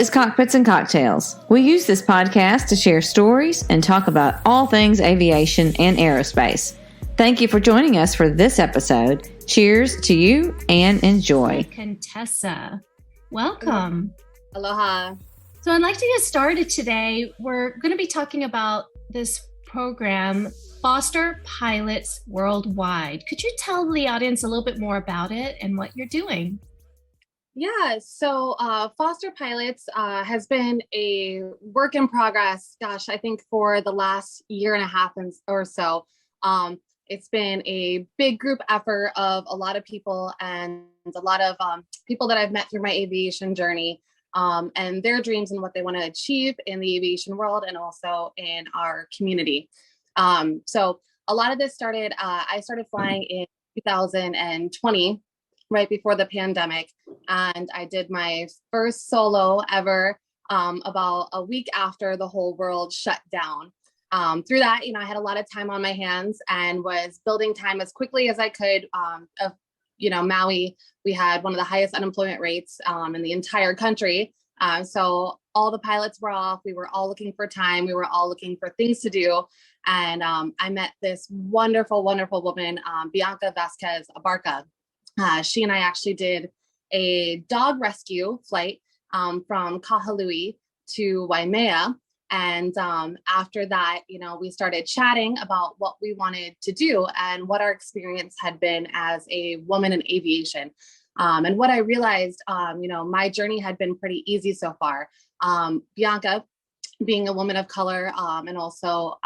is Cockpits and Cocktails. We use this podcast to share stories and talk about all things aviation and aerospace. Thank you for joining us for this episode. Cheers to you and enjoy. Contessa, welcome. Aloha. So I'd like to get started today. We're going to be talking about this program, Foster Pilots Worldwide. Could you tell the audience a little bit more about it and what you're doing? Yeah, so Foster Pilots has been a work in progress, I think for the last year and a half or so. It's been a big group effort of a lot of people and a lot of people that I've met through my aviation journey and their dreams and what they want to achieve in the aviation world and also in our community. So a lot of this started, I started flying in 2020, right before the pandemic. And I did my first solo ever about a week after the whole world shut down. Through that, I had a lot of time on my hands and was building time as quickly as I could. Maui, we had one of the highest unemployment rates in the entire country. So all the pilots were off. We were all looking for time. We were all looking for things to do. And I met this wonderful, wonderful woman, Bianca Vasquez Abarca. She and I actually did a dog rescue flight from Kahului to Waimea. And after that, we started chatting about what we wanted to do and what our experience had been as a woman in aviation. And what I realized, my journey had been pretty easy so far. Bianca, being a woman of color and also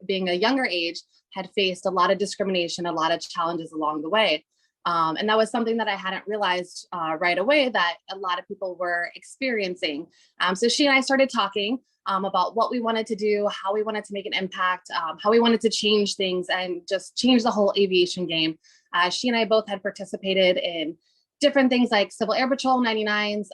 being a younger age, had faced a lot of discrimination, a lot of challenges along the way. And that was something that I hadn't realized right away that a lot of people were experiencing. So she and I started talking about what we wanted to do, how we wanted to make an impact, how we wanted to change things and just change the whole aviation game. She and I both had participated in different things like Civil Air Patrol 99s,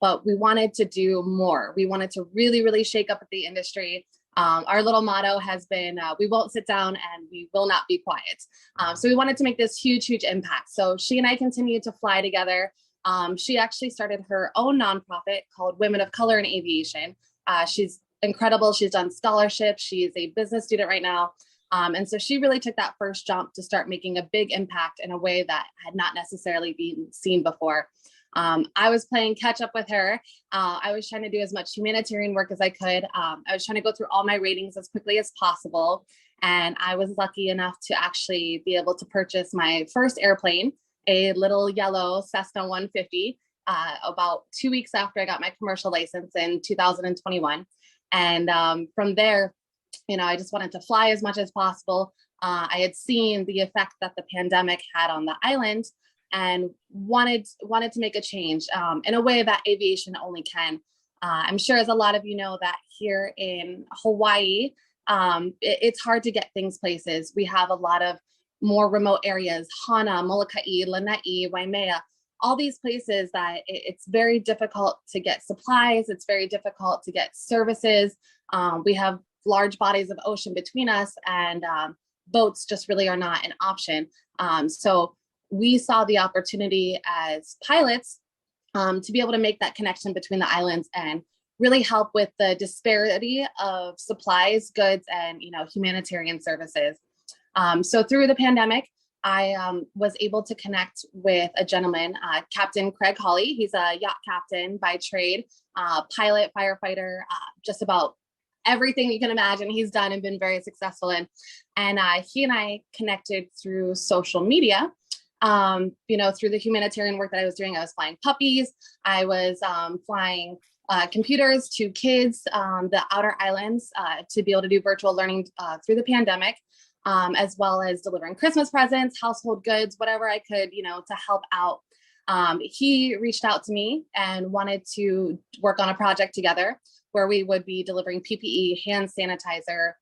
but we wanted to do more. We wanted to really, really shake up the industry. Our little motto has been, we won't sit down and we will not be quiet. So we wanted to make this huge, huge impact. So she and I continued to fly together. She actually started her own nonprofit called Women of Color in Aviation. She's incredible. She's done scholarships. She's a business student right now. And so she really took that first jump to start making a big impact in a way that had not necessarily been seen before. I was playing catch up with her. I was trying to do as much humanitarian work as I could. I was trying to go through all my ratings as quickly as possible. And I was lucky enough to actually be able to purchase my first airplane, a little yellow Cessna 150, about 2 weeks after I got my commercial license in 2021. And from there, I just wanted to fly as much as possible. I had seen the effect that the pandemic had on the island and wanted to make a change in a way that aviation only can. I'm sure as a lot of you know that here in Hawaii, it's hard to get things places. We have a lot of more remote areas, Hana, Molokai, Lanai, Waimea, all these places that it's very difficult to get supplies. It's very difficult to get services. We have large bodies of ocean between us and boats just really are not an option. So we saw the opportunity as pilots to be able to make that connection between the islands and really help with the disparity of supplies, goods, and humanitarian services. So through the pandemic, I was able to connect with a gentleman, Captain Craig Hawley. He's a yacht captain by trade, pilot, firefighter, just about everything you can imagine he's done and been very successful in. And he and I connected through social media. Through the humanitarian work that I was doing. I was flying puppies. I was flying computers to kids, the outer islands, to be able to do virtual learning through the pandemic, as well as delivering Christmas presents, household goods, whatever I could, to help out. He reached out to me and wanted to work on a project together where we would be delivering PPE, hand sanitizer,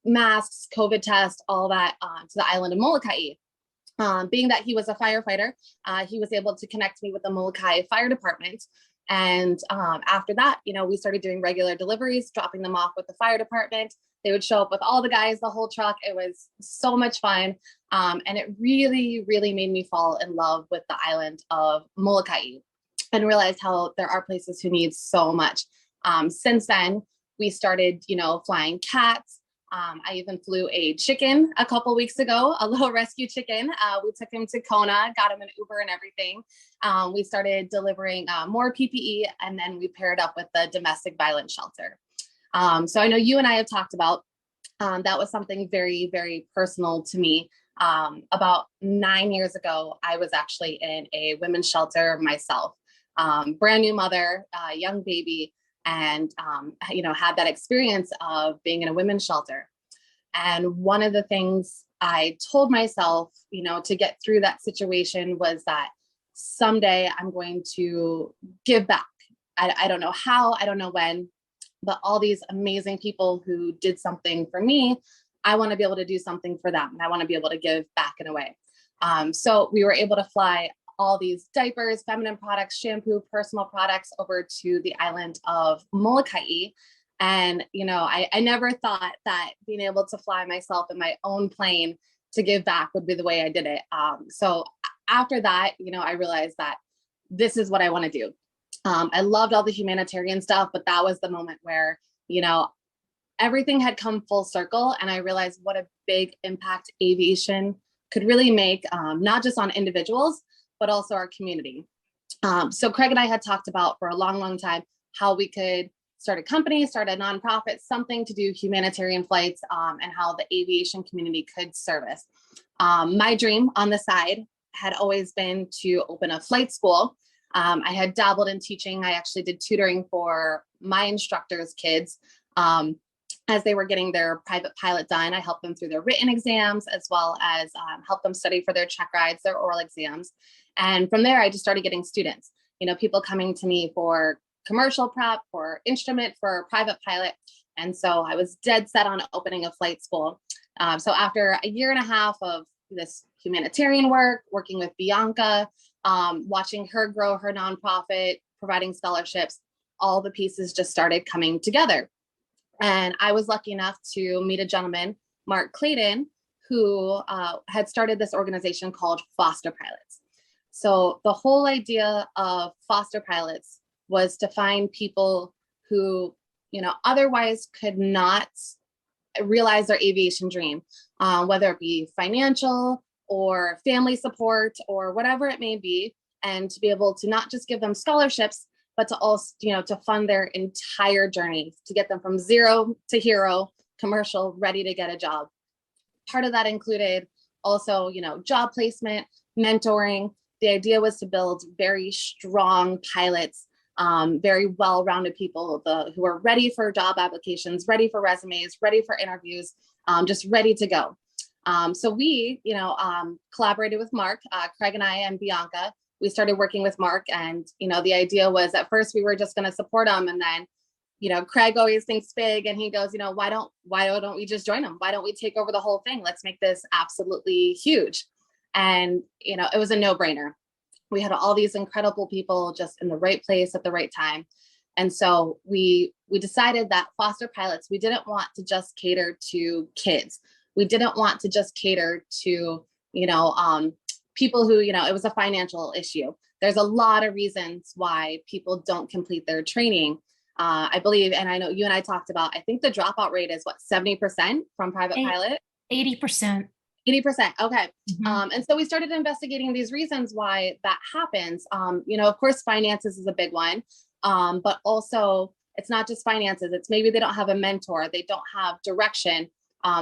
masks, COVID tests, all that to the island of Molokai. Being that he was a firefighter, he was able to connect me with the Molokai Fire Department. And after that, we started doing regular deliveries, dropping them off with the fire department. They would show up with all the guys, the whole truck. It was so much fun. And it really, really made me fall in love with the island of Molokai. and realized how there are places who need so much. Since then, we started, flying cats. I even flew a chicken a couple weeks ago, a little rescue chicken. We took him to Kona, got him an Uber and everything. We started delivering more PPE, and then we paired up with the domestic violence shelter. So I know you and I have talked about, that was something very, very personal to me. About 9 years ago, I was actually in a women's shelter myself, brand new mother, young baby, and, had that experience of being in a women's shelter. And one of the things I told myself, to get through that situation was that someday I'm going to give back. I don't know how, I don't know when, but all these amazing people who did something for me, I want to be able to do something for them. And I want to be able to give back in a way. So we were able to fly all these diapers, feminine products, shampoo, personal products over to the island of Molokai. And, I never thought that being able to fly myself in my own plane to give back would be the way I did it. So after that, I realized that this is what I want to do. I loved all the humanitarian stuff, but that was the moment where, everything had come full circle. And I realized what a big impact aviation could really make, not just on individuals, but also our community. So Craig and I had talked about for a long, long time how we could start a company, start a nonprofit, something to do humanitarian flights, and how the aviation community could service. My dream on the side had always been to open a flight school. I had dabbled in teaching. I actually did tutoring for my instructors' kids. As they were getting their private pilot done, I helped them through their written exams, as well as help them study for their check rides, their oral exams. And from there, I just started getting students, people coming to me for commercial prep, for instrument, for private pilot. And so I was dead set on opening a flight school. So after a year and a half of this humanitarian work, working with Bianca, watching her grow her nonprofit, providing scholarships, all the pieces just started coming together. And I was lucky enough to meet a gentleman, Mark Clayton, who had started this organization called Foster Pilots. So the whole idea of foster pilots was to find people who, otherwise could not realize their aviation dream, whether it be financial or family support or whatever it may be, and to be able to not just give them scholarships, but to also, to fund their entire journey, to get them from zero to hero, commercial, ready to get a job. Part of that included also, job placement, mentoring. The idea was to build very strong pilots, very well-rounded people who are ready for job applications, ready for resumes, ready for interviews, just ready to go. So we, collaborated with Mark, Craig and I and Bianca. We started working with Mark, and, the idea was at first we were just going to support him. And then, Craig always thinks big, and he goes, why don't we just join him? Why don't we take over the whole thing? Let's make this absolutely huge. And, it was a no-brainer. We had all these incredible people just in the right place at the right time. And so we decided that foster pilots, we didn't want to just cater to kids. We didn't want to just cater to, people who, it was a financial issue. There's a lot of reasons why people don't complete their training. I believe, and I know you and I talked about, I think the dropout rate is 70% from private pilot? 80%. 80%. Okay. Mm-hmm. And so we started investigating these reasons why that happens. Of course, finances is a big one. But also it's not just finances. It's maybe they don't have a mentor. They don't have direction.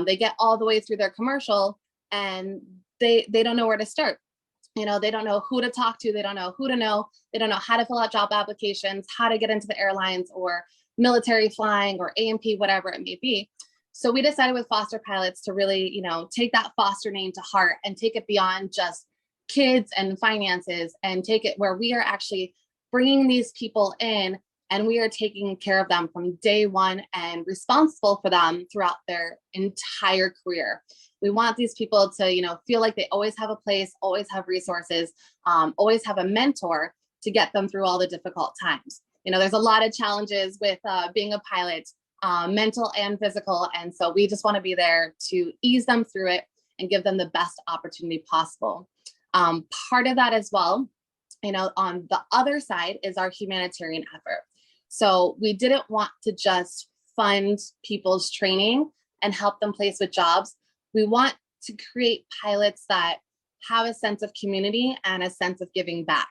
They get all the way through their commercial and they don't know where to start. They don't know who to talk to. They don't know who to know. They don't know how to fill out job applications, how to get into the airlines or military flying or A&P, whatever it may be. So we decided with foster pilots to really, take that foster name to heart and take it beyond just kids and finances, and take it where we are actually bringing these people in and we are taking care of them from day one and responsible for them throughout their entire career. We want these people to, feel like they always have a place, always have resources, always have a mentor to get them through all the difficult times. There's a lot of challenges with being a pilot, mental and physical. And so we just want to be there to ease them through it and give them the best opportunity possible. Part of that as well on the other side is our humanitarian effort. So we didn't want to just fund people's training and help them place with jobs. We want to create pilots that have a sense of community and a sense of giving back.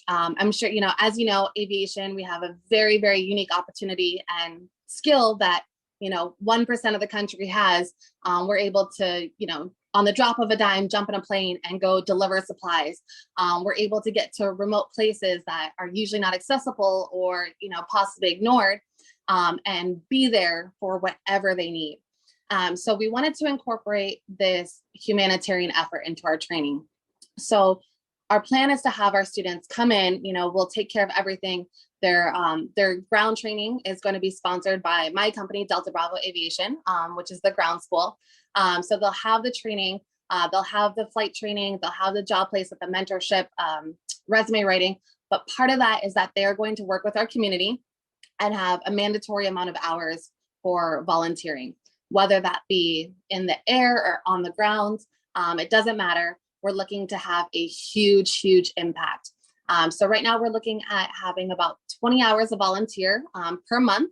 I'm sure, as you know, aviation, we have a very, very unique opportunity and skill that, 1% of the country has. We're able to, on the drop of a dime, jump in a plane and go deliver supplies. We're able to get to remote places that are usually not accessible or, possibly ignored, and be there for whatever they need. So we wanted to incorporate this humanitarian effort into our training. So our plan is to have our students come in, we'll take care of everything. Their ground training is going to be sponsored by my company, Delta Bravo Aviation, which is the ground school. So they'll have the training, they'll have the flight training, they'll have the job placement, the mentorship, resume writing. But part of that is that they are going to work with our community and have a mandatory amount of hours for volunteering, whether that be in the air or on the ground. It doesn't matter. We're looking to have a huge, huge impact. So right now we're looking at having about 20 hours of volunteer per month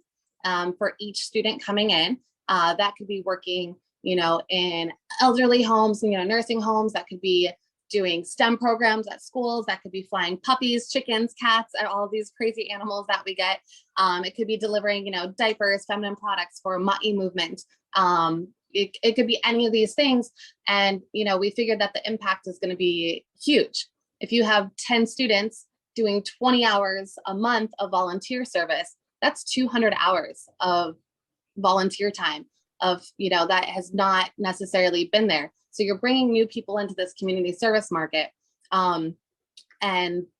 for each student coming in. That could be working, in elderly homes, nursing homes. That could be doing STEM programs at schools. That could be flying puppies, chickens, cats, and all these crazy animals that we get. It could be delivering, diapers, feminine products for Ma'i movement. It could be any of these things. And, we figured that the impact is going to be huge. If you have 10 students doing 20 hours a month of volunteer service, that's 200 hours of volunteer time that has not necessarily been there. So you're bringing new people into this community service market, and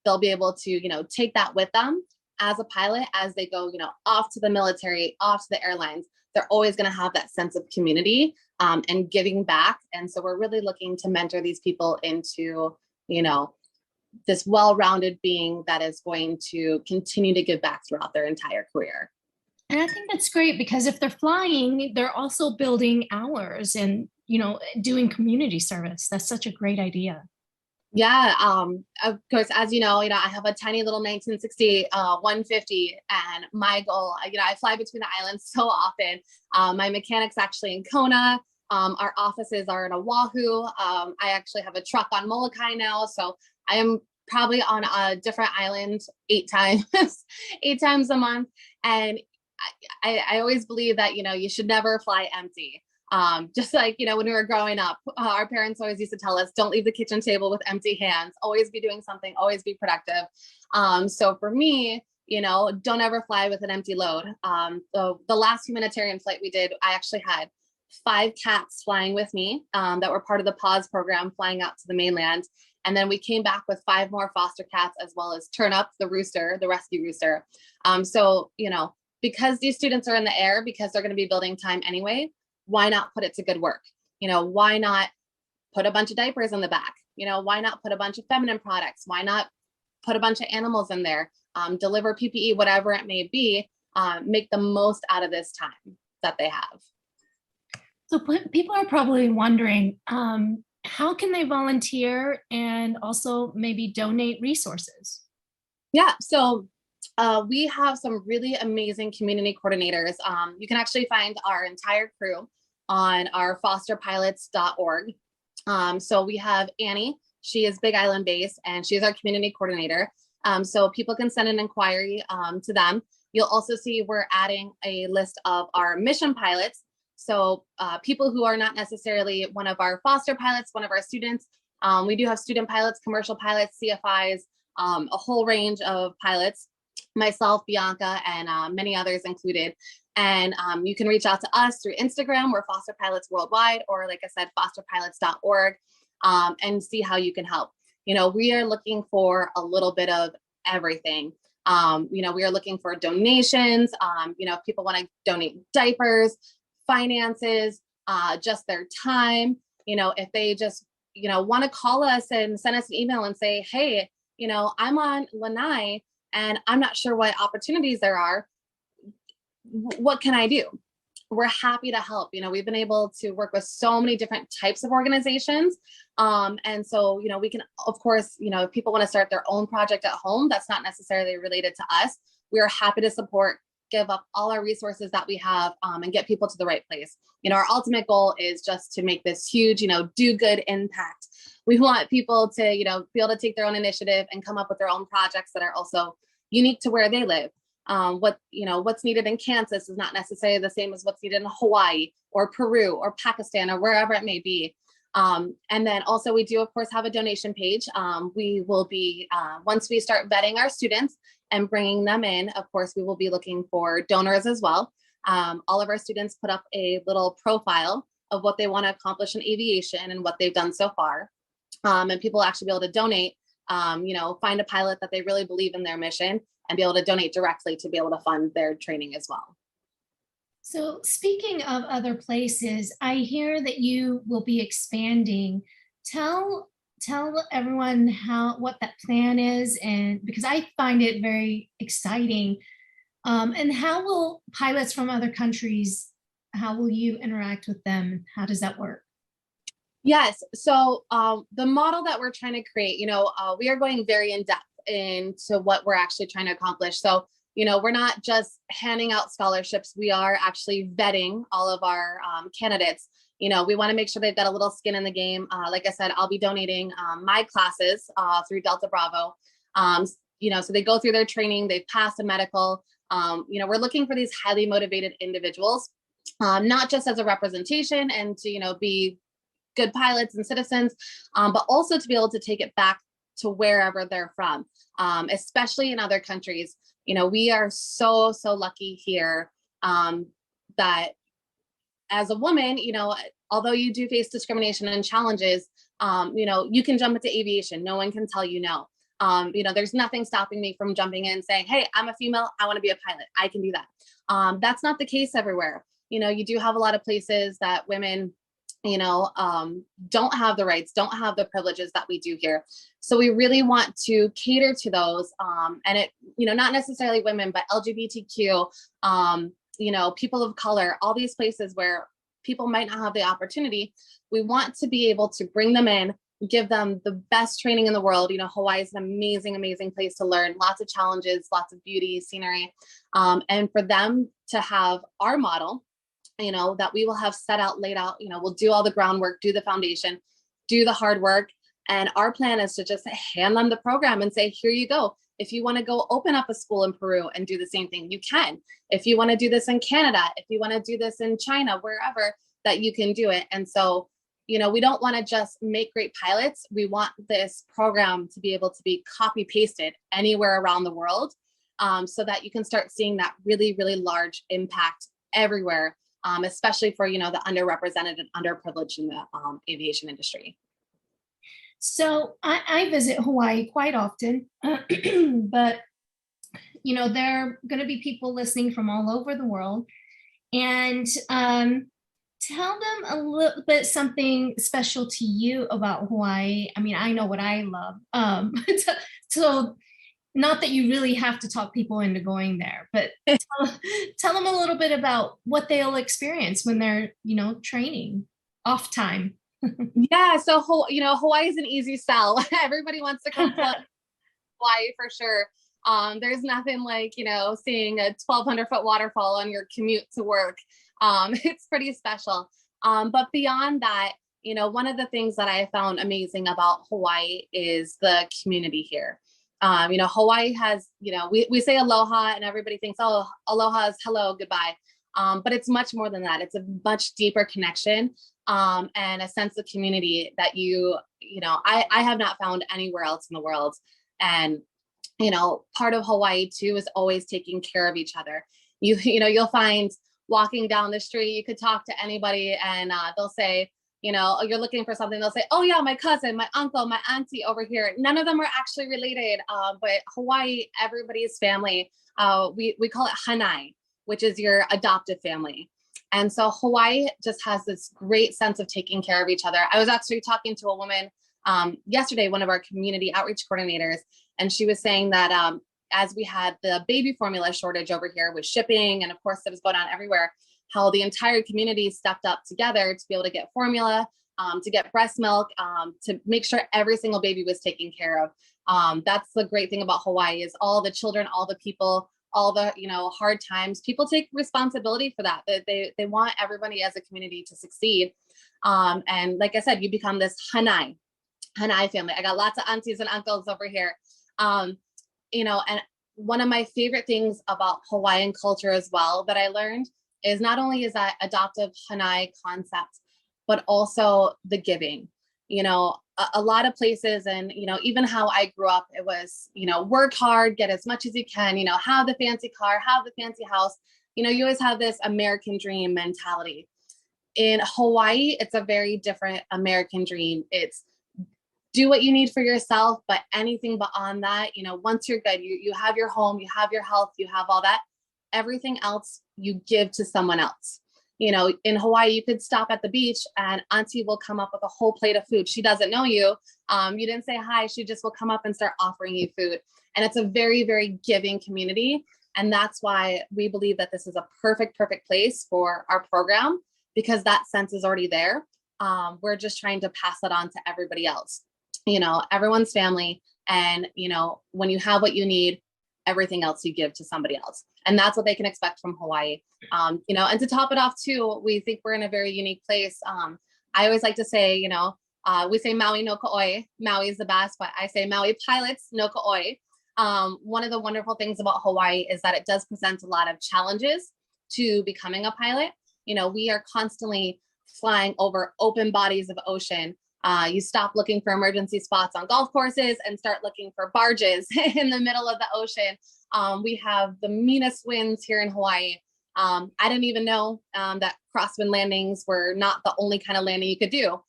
they'll be able to, take that with them as a pilot, as they go, off to the military, off to the airlines. They're always going to have that sense of community and giving back. And so we're really looking to mentor these people into, this well-rounded being that is going to continue to give back throughout their entire career. And I think that's great, because if they're flying, they're also building hours and, doing community service. That's such a great idea. Yeah. Of course, as you know, I have a tiny little 1960 150, and my goal, I fly between the islands so often. My mechanic's actually in Kona. Our offices are in Oahu. I actually have a truck on Molokai now. So I am probably on a different island 8 times a month. And I always believe that, you should never fly empty. Just like, when we were growing up, our parents always used to tell us, don't leave the kitchen table with empty hands, always be doing something, always be productive. So for me, don't ever fly with an empty load. The last humanitarian flight we did, I actually had 5 cats flying with me that were part of the pause program, flying out to the mainland. And then we came back with 5 more foster cats, as well as Turn Up, the rooster, the rescue rooster. So, because these students are in the air, because they're going to be building time anyway, why not put it to good work? Why not put a bunch of diapers in the back? Why not put a bunch of feminine products? Why not put a bunch of animals in there? Deliver PPE, whatever it may be, make the most out of this time that they have. So people are probably wondering, how can they volunteer and also maybe donate resources? Yeah, so we have some really amazing community coordinators. You can actually find our entire crew on our fosterpilots.org. So we have Annie. She is Big Island based, and she is our community coordinator. So people can send an inquiry to them. You'll also see we're adding a list of our mission pilots. So people who are not necessarily one of our foster pilots, one of our students. We do have student pilots, commercial pilots, CFIs, a whole range of pilots. Myself, Bianca, and many others included. And you can reach out to us through Instagram. We're Foster Pilots Worldwide, or like I said, fosterpilots.org, and see how you can help. We are looking for a little bit of everything. We are looking for donations. If people want to donate diapers, finances, just their time, if they just, want to call us and send us an email and say, hey, I'm on Lanai and I'm not sure what opportunities there are. What can I do? we're happy to help. We've been able to work with so many different types of organizations. And so, we can, of course, if people want to start their own project at home, that's not necessarily related to us. We are happy to support, give up all our resources that we have, and get people to the right place. Our ultimate goal is just to make this huge, do good impact. We want people to, be able to take their own initiative and come up with their own projects that are also unique to where they live. What's needed in Kansas is not necessarily the same as what's needed in Hawaii or Peru or Pakistan or wherever it may be. And then also we do, of course, have a donation page. We will be, once we start vetting our students and bringing them in, of course, we will be looking for donors as well. All of our students put up a little profile of what they want to accomplish in aviation and what they've done so far. And people will actually be able to donate, find a pilot that they really believe in their mission and be able to donate directly to be able to fund their training as well. So speaking of other places, I hear that you will be expanding. Tell everyone what that plan is, and because I find it very exciting. And how will pilots from other countries, how will you interact with them? How does that work? Yes. So the model that we're trying to create, we are going very in depth into what we're actually trying to accomplish. So, we're not just handing out scholarships. We are actually vetting all of our candidates. We want to make sure they've got a little skin in the game. Like I said, I'll be donating my classes through Delta Bravo. So they go through their training, they've passed a medical. We're looking for these highly motivated individuals, not just as a representation and to, be good pilots and citizens, but also to be able to take it back to wherever they're from, especially in other countries. We are so lucky here that as a woman, although you do face discrimination and challenges, you can jump into aviation. No one can tell you no. There's nothing stopping me from jumping in and saying, hey, I'm a female, I want to be a pilot. I can do that. That's not the case everywhere. You do have a lot of places that women don't have the rights, don't have the privileges that we do here. So we really want to cater to those. And it, not necessarily women, but LGBTQ, people of color, all these places where people might not have the opportunity. We want to be able to bring them in, give them the best training in the world. Hawaii is an amazing, amazing place to learn, lots of challenges, lots of beauty, scenery. And for them to have our model, that we will have set out, laid out, we'll do all the groundwork, do the foundation, do the hard work. And our plan is to just hand them the program and say, here you go. If you want to go open up a school in Peru and do the same thing, you can. If you want to do this in Canada, if you want to do this in China, wherever, that you can do it. And so, we don't want to just make great pilots. We want this program to be able to be copy pasted anywhere around the world, so that you can start seeing that really, really large impact everywhere. Especially for, the underrepresented and underprivileged in the aviation industry. So I visit Hawaii quite often, but, there are going to be people listening from all over the world, and tell them a little bit something special to you about Hawaii. I mean, I know what I love. So not that you really have to talk people into going there, but tell them a little bit about what they'll experience when they're, training off time. Yeah. So, Hawaii is an easy sell. Everybody wants to come to Hawaii for sure. There's nothing like, seeing a 1,200-foot waterfall on your commute to work. It's pretty special. But beyond that, one of the things that I found amazing about Hawaii is the community here. Hawaii has, we say aloha and everybody thinks, oh, aloha is hello, goodbye. But it's much more than that. It's a much deeper connection and a sense of community that I have not found anywhere else in the world. And, part of Hawaii too is always taking care of each other. You'll find walking down the street, you could talk to anybody and they'll say, you're looking for something, they'll say, oh yeah, my cousin, my uncle, my auntie over here. None of them are actually related, but Hawaii, everybody's family. We call it hanai, which is your adoptive family. And so Hawaii just has this great sense of taking care of each other. I was actually talking to a woman yesterday, one of our community outreach coordinators, and she was saying that as we had the baby formula shortage over here with shipping, and of course it was going on everywhere, how the entire community stepped up together to be able to get formula, to get breast milk, to make sure every single baby was taken care of. That's the great thing about Hawaii is all the children, all the people, all the, hard times, people take responsibility for that. They want everybody as a community to succeed. And like I said, you become this Hanai family. I got lots of aunties and uncles over here. And one of my favorite things about Hawaiian culture as well that I learned is not only is that adoptive Hanai concept, but also the giving. A lot of places, and even how I grew up, it was work hard, get as much as you can, have the fancy car, have the fancy house. You always have this American dream mentality. In Hawaii, it's a very different American dream. It's do what you need for yourself, but anything beyond that, once you're good, you have your home, you have your health, you have all that, everything else you give to someone else. In Hawaii, you could stop at the beach and auntie will come up with a whole plate of food. She doesn't know you. You didn't say hi. She just will come up and start offering you food. And it's a very, very giving community. And that's why we believe that this is a perfect place for our program, because that sense is already there. We're just trying to pass that on to everybody else. Everyone's family. And, when you have what you need, everything else you give to somebody else. And that's what they can expect from Hawaii. And to top it off too, we think we're in a very unique place. I always like to say, we say Maui no ka'oi. Maui is the best, but I say Maui pilots no ka'oi. One of the wonderful things about Hawaii is that it does present a lot of challenges to becoming a pilot. We are constantly flying over open bodies of ocean. You stop looking for emergency spots on golf courses and start looking for barges in the middle of the ocean. We have the meanest winds here in Hawaii. I didn't even know that crosswind landings were not the only kind of landing you could do.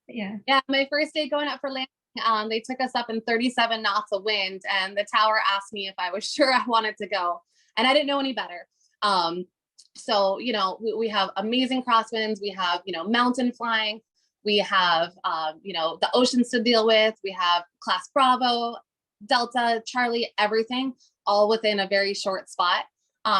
Yeah, my first day going up for landing, they took us up in 37 knots of wind, and the tower asked me if I was sure I wanted to go, and I didn't know any better. So, we have amazing crosswinds. We have, mountain flying. We have, the oceans to deal with. We have class Bravo, Delta, Charlie, everything all within a very short spot.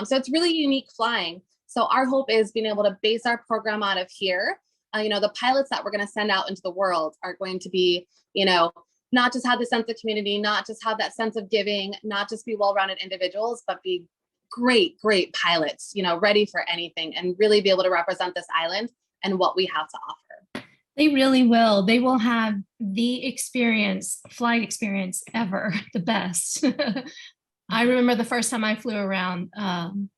So it's really unique flying. So our hope is being able to base our program out of here. The pilots that we're going to send out into the world are going to be, not just have the sense of community, not just have that sense of giving, not just be well-rounded individuals, but be great pilots, ready for anything and really be able to represent this island and what we have to offer. They really will. They will have the flight experience ever, the best. I remember the first time I flew around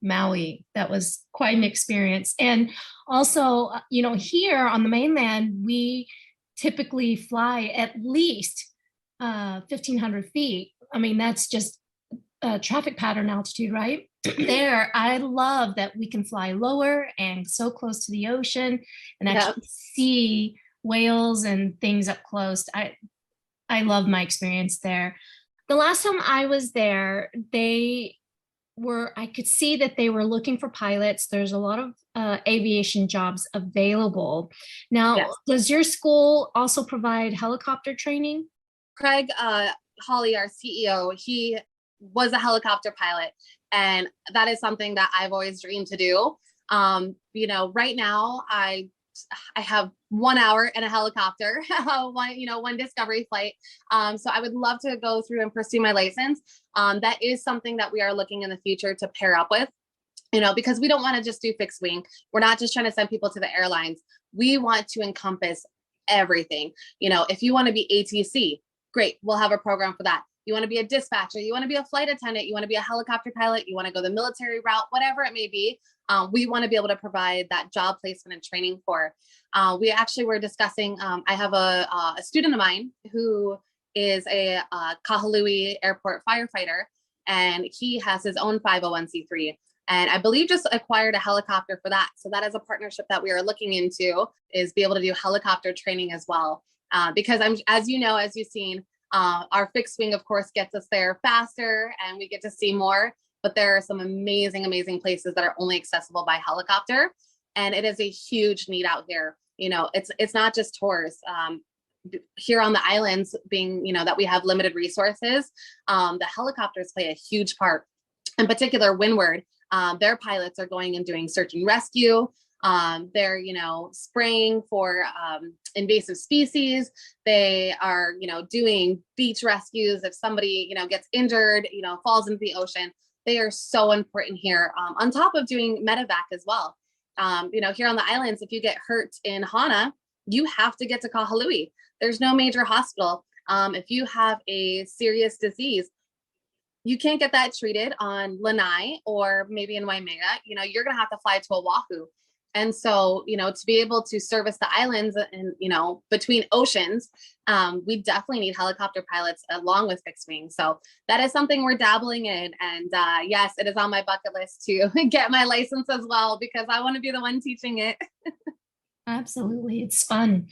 Maui. That was quite an experience. And also, here on the mainland, we typically fly at least 1,500 feet. I mean, that's just traffic pattern altitude, right? There, I love that we can fly lower and so close to the ocean and actually see whales and things up close. I love my experience there. The last time I was there, I could see that they were looking for pilots. There's a lot of aviation jobs available. Now, Does your school also provide helicopter training? Craig Hawley, our CEO, he was a helicopter pilot. And that is something that I've always dreamed to do. Right now I have 1 hour in a helicopter, one discovery flight. So I would love to go through and pursue my license. That is something that we are looking in the future to pair up with, because we don't want to just do fixed wing. We're not just trying to send people to the airlines. We want to encompass everything. If you want to be ATC, great. We'll have a program for that. You want to be a dispatcher, you want to be a flight attendant, you want to be a helicopter pilot, you want to go the military route, whatever it may be. We want to be able to provide that job placement and training for. We actually were discussing, I have a student of mine who is a Kahului airport firefighter, and he has his own 501c3. And I believe just acquired a helicopter for that. So that is a partnership that we are looking into, is be able to do helicopter training as well. Because as you've seen, our fixed wing, of course, gets us there faster and we get to see more, but there are some amazing, amazing places that are only accessible by helicopter. And it is a huge need out here. It's not just tours. Here on the islands, being, that we have limited resources, the helicopters play a huge part, in particular windward. Their pilots are going and doing search and rescue. They're, spraying for invasive species. They are, doing beach rescues. If somebody, gets injured, falls into the ocean, they are so important here. On top of doing medevac as well. Here on the islands, if you get hurt in Hana, you have to get to Kahului. There's no major hospital. If you have a serious disease, you can't get that treated on Lanai or maybe in Waimea. You're going to have to fly to Oahu. And so, to be able to service the islands and, between oceans, we definitely need helicopter pilots along with fixed wing. So that is something we're dabbling in. And yes, it is on my bucket list to get my license as well, because I want to be the one teaching it. Absolutely. It's fun.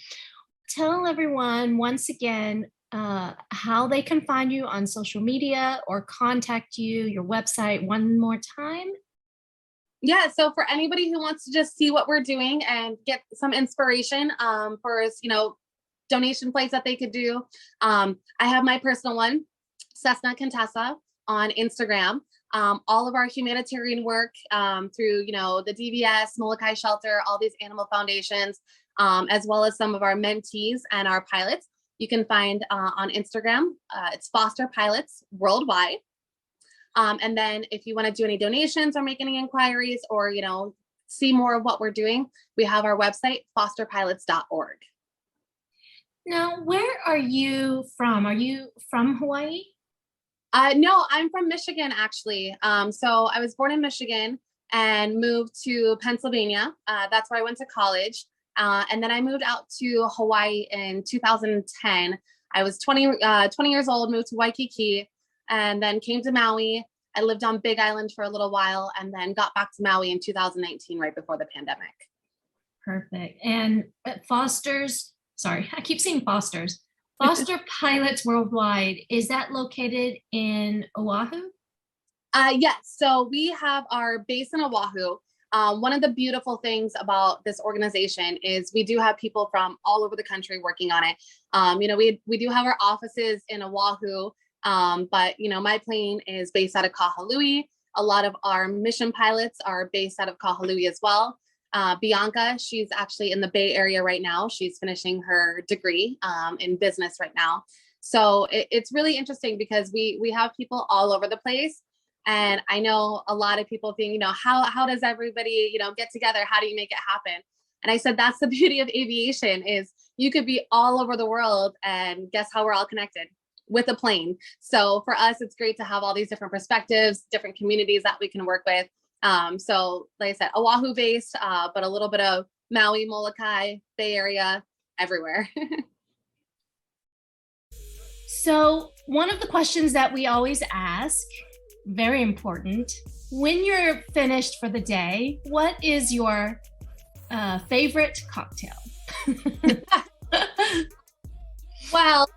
Tell everyone once again how they can find you on social media or contact you, your website one more time. Yeah. So for anybody who wants to just see what we're doing and get some inspiration for, donation plays that they could do. I have my personal one, Cessna Contessa on Instagram. All of our humanitarian work through, the DVS, Molokai Shelter, all these animal foundations, as well as some of our mentees and our pilots, you can find on Instagram. It's Foster Pilots Worldwide. And then if you want to do any donations or make any inquiries or, see more of what we're doing, we have our website, fosterpilots.org. Now, where are you from? Are you from Hawaii? No, I'm from Michigan, actually. So I was born in Michigan and moved to Pennsylvania. That's where I went to college. And then I moved out to Hawaii in 2010. I was 20 years old, moved to Waikiki, and then came to Maui. I lived on Big Island for a little while and then got back to Maui in 2019, right before the pandemic. Perfect. And I keep saying Foster Pilots Worldwide, is that located in Oahu? Yes. So we have our base in Oahu. One of the beautiful things about this organization is we do have people from all over the country working on it. We do have our offices in Oahu, but my plane is based out of Kahului. A lot of our mission pilots are based out of Kahului as well. Bianca, she's actually in the Bay Area right now. She's finishing her degree in business right now. So it's really interesting because we have people all over the place. And I know a lot of people think, how does everybody, get together? How do you make it happen? And I said, that's the beauty of aviation is you could be all over the world and guess how we're all connected? With a plane. So for us, it's great to have all these different perspectives, different communities that we can work with. So like I said, Oahu based, but a little bit of Maui, Molokai, Bay Area, everywhere. So one of the questions that we always ask, very important, when you're finished for the day, what is your favorite cocktail? Well,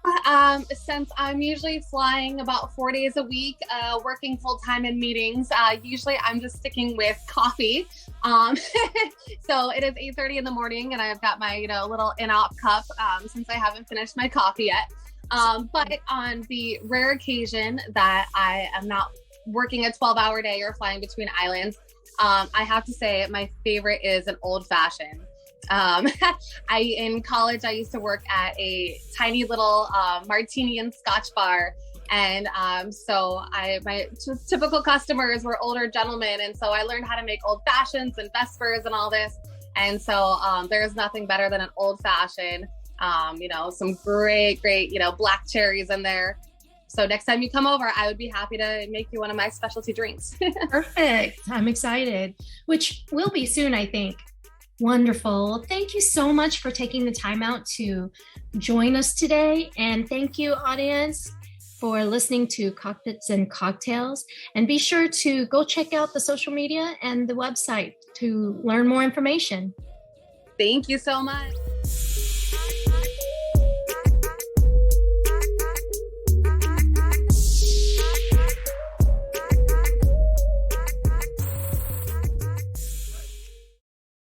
since I'm usually flying about 4 days a week, working full time in meetings, usually I'm just sticking with coffee. So it is 8:30 in the morning and I've got my, little in-op cup, since I haven't finished my coffee yet. But on the rare occasion that I am not working a 12-hour day or flying between islands, I have to say my favorite is an old fashioned. In college, I used to work at a tiny little martini and scotch bar. And so my typical customers were older gentlemen. And so I learned how to make old fashions and Vespers and all this. And so there's nothing better than an old fashioned, some great, black cherries in there. So next time you come over, I would be happy to make you one of my specialty drinks. Perfect. I'm excited, which will be soon, I think. Wonderful. Thank you so much for taking the time out to join us today. And thank you, audience, for listening to Cockpits and Cocktails. And be sure to go check out the social media and the website to learn more information. Thank you so much.